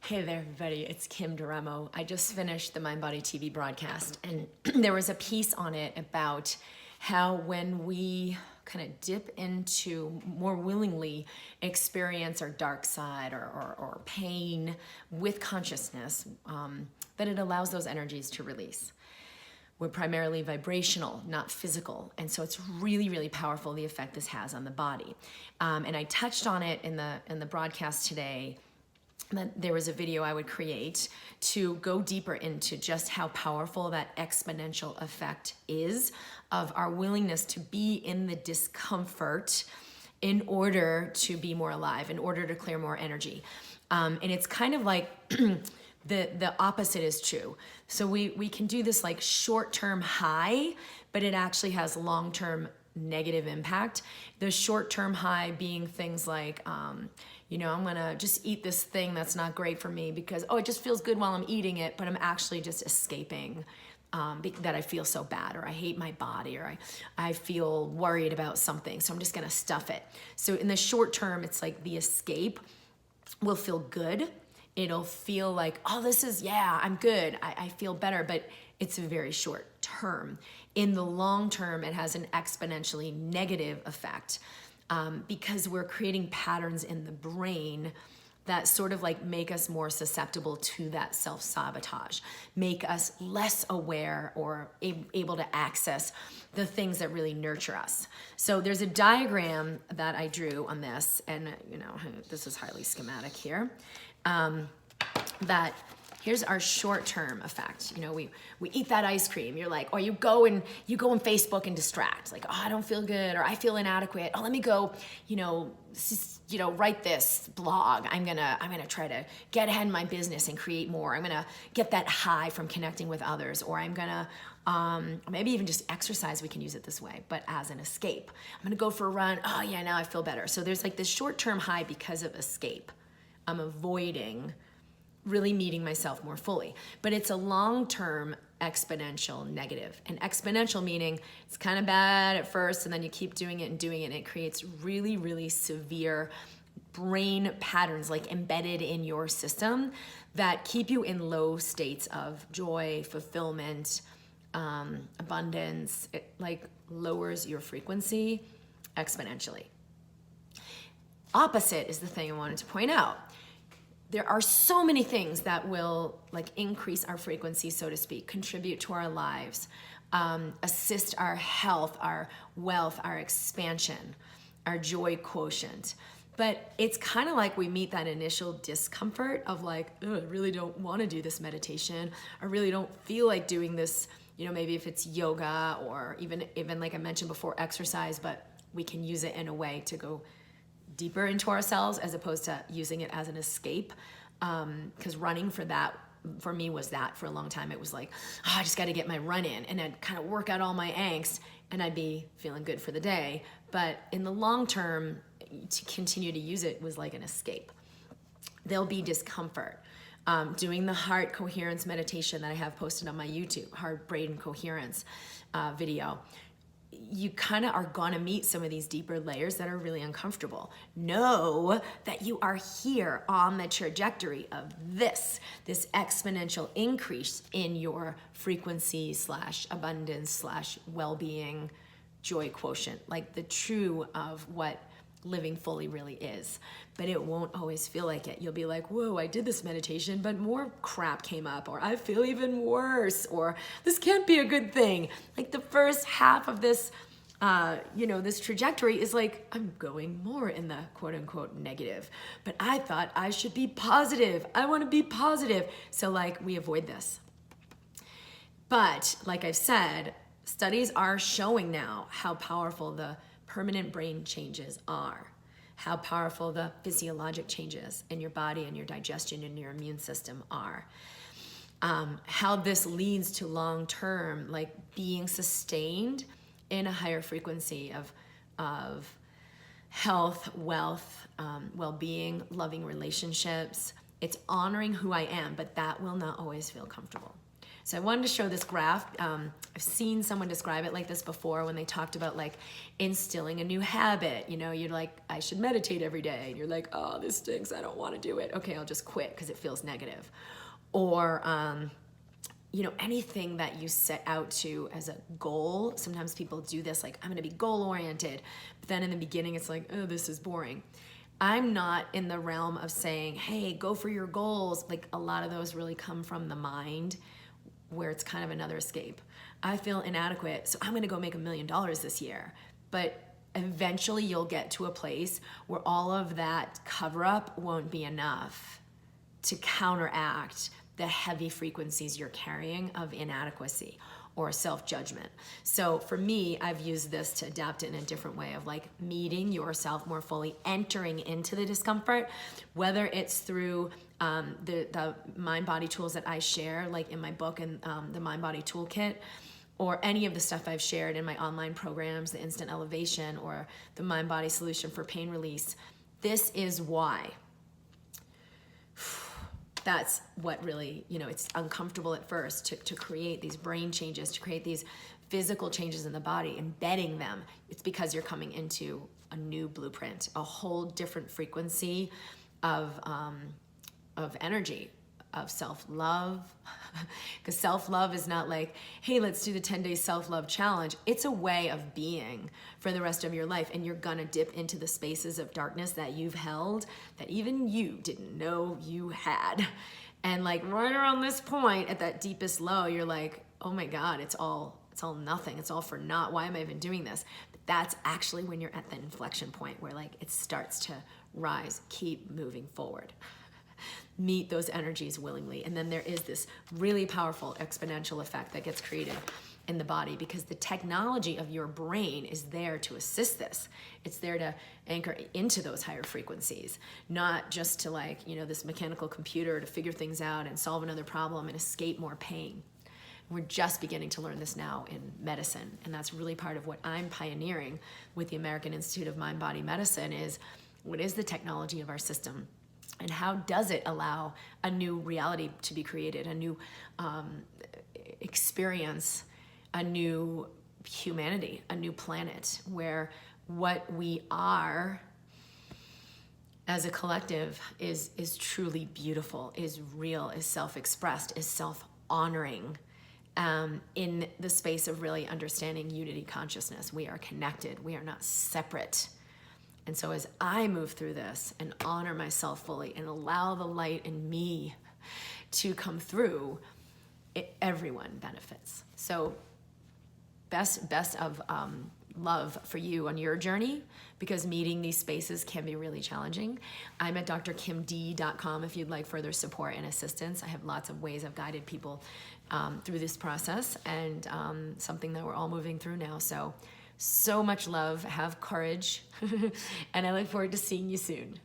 Hey there, everybody. It's Kim Duremo. I just finished the Mind Body TV broadcast, and there was a piece on it about how when we kind of dip into more willingly experience our dark side or pain with consciousness, that it allows those energies to release. We're primarily vibrational, not physical. And so it's really, really powerful, the effect this has on the body. And I touched on it in the broadcast today, that there was a video I would create to go deeper into just how powerful that exponential effect is of our willingness to be in the discomfort in order to be more alive, in order to clear more energy. And it's kind of like the opposite is true. So we can do this like short-term high, but it actually has long-term negative impact. The short-term high being things like, I'm gonna just eat this thing that's not great for me because, it just feels good while I'm eating it, but I'm actually just escaping that I feel so bad, or I hate my body, or I feel worried about something, so I'm just gonna stuff it. So in the short term, it's like the escape will feel good. It'll feel like, I'm good, I feel better, but it's very short term. In the long term, it has an exponentially negative effect because we're creating patterns in the brain that sort of like make us more susceptible to that self-sabotage, make us less aware or able to access the things that really nurture us. So there's a diagram that I drew on this, and this is highly schematic here, that here's our short-term effect. We eat that ice cream. You're like, or you go on Facebook and distract. Like, I don't feel good, or I feel inadequate. Let me go, write this blog. I'm gonna try to get ahead in my business and create more. I'm gonna get that high from connecting with others, or I'm gonna maybe even just exercise. We can use it this way, but as an escape. I'm gonna go for a run. Now I feel better. So there's like this short-term high because of escape. I'm avoiding really meeting myself more fully. But it's a long-term exponential negative. And exponential meaning it's kind of bad at first, and then you keep doing it, and it creates really, really severe brain patterns like embedded in your system that keep you in low states of joy, fulfillment, abundance. It like lowers your frequency exponentially. Opposite is the thing I wanted to point out. There are so many things that will like increase our frequency, so to speak, contribute to our lives, assist our health, our wealth, our expansion, our joy quotient. But it's kind of like we meet that initial discomfort of like, I really don't want to do this meditation. I really don't feel like doing this, maybe if it's yoga or even like I mentioned before, exercise, but we can use it in a way to go deeper into ourselves as opposed to using it as an escape. Because running for me was that for a long time. It was like, I just got to get my run in, and I'd kind of work out all my angst, and I'd be feeling good for the day. But in the long term, to continue to use it was like an escape. There'll be discomfort. Doing the heart coherence meditation that I have posted on my YouTube, heart brain coherence video, you kind of are going to meet some of these deeper layers that are really uncomfortable. Know that you are here on the trajectory of this exponential increase in your frequency / abundance / well-being joy quotient, like the true of what living fully really is. But it won't always feel like it. You'll be like, whoa, I did this meditation, but more crap came up, or I feel even worse, or this can't be a good thing. Like the first half of this, this trajectory is like, I'm going more in the quote unquote negative, but I thought I should be positive. I want to be positive. So like we avoid this. But like I've said, studies are showing now how powerful the permanent brain changes are, how powerful the physiologic changes in your body and your digestion and your immune system are, how this leads to long-term, like being sustained in a higher frequency of health, wealth, well-being, loving relationships. It's honoring who I am, but that will not always feel comfortable. So I wanted to show this graph. I've seen someone describe it like this before when they talked about like instilling a new habit. You know, you're like, I should meditate every day. And you're like, oh, this stinks. I don't want to do it. Okay, I'll just quit because it feels negative. Or, you know, anything that you set out to as a goal. Sometimes people do this, like, I'm going to be goal oriented. But then in the beginning, it's like, oh, this is boring. I'm not in the realm of saying, hey, go for your goals. Like, a lot of those really come from the mind, where it's kind of another escape. I feel inadequate, so I'm going to go make $1 million this year. But eventually you'll get to a place where all of that cover up won't be enough to counteract the heavy frequencies you're carrying of inadequacy or self-judgment. So for me, I've used this to adapt it in a different way of like meeting yourself more fully, entering into the discomfort, whether it's through the mind-body tools that I share, like in my book and the Mind-Body Toolkit, or any of the stuff I've shared in my online programs, the Instant Elevation or the Mind-Body Solution for Pain Release. This is why. That's what really, you know, it's uncomfortable at first to create these brain changes, to create these physical changes in the body, embedding them. It's because you're coming into a new blueprint, a whole different frequency of energy, of self-love. Because self-love is not like, hey, let's do the 10-day self-love challenge. It's a way of being for the rest of your life. And you're gonna dip into the spaces of darkness that you've held that even you didn't know you had. And like right around this point at that deepest low, you're like, oh my God, it's all nothing. It's all for naught. Why am I even doing this? But that's actually when you're at the inflection point where like it starts to rise, keep moving forward. Meet those energies willingly. And then there is this really powerful exponential effect that gets created in the body because the technology of your brain is there to assist this. It's there to anchor into those higher frequencies, not just to like, you know, this mechanical computer to figure things out and solve another problem and escape more pain. We're just beginning to learn this now in medicine. And that's really part of what I'm pioneering with the American Institute of Mind-Body Medicine is what is the technology of our system? And how does it allow a new reality to be created, a new experience, a new humanity, a new planet, where what we are as a collective is truly beautiful, is real, is self-expressed, is self-honoring, in the space of really understanding unity consciousness. We are connected. We are not separate. And so as I move through this and honor myself fully and allow the light in me to come through, everyone benefits. So best of love for you on your journey, because meeting these spaces can be really challenging. I'm at drkimd.com if you'd like further support and assistance. I have lots of ways I've guided people through this process, and something that we're all moving through now. So much love, have courage, and I look forward to seeing you soon.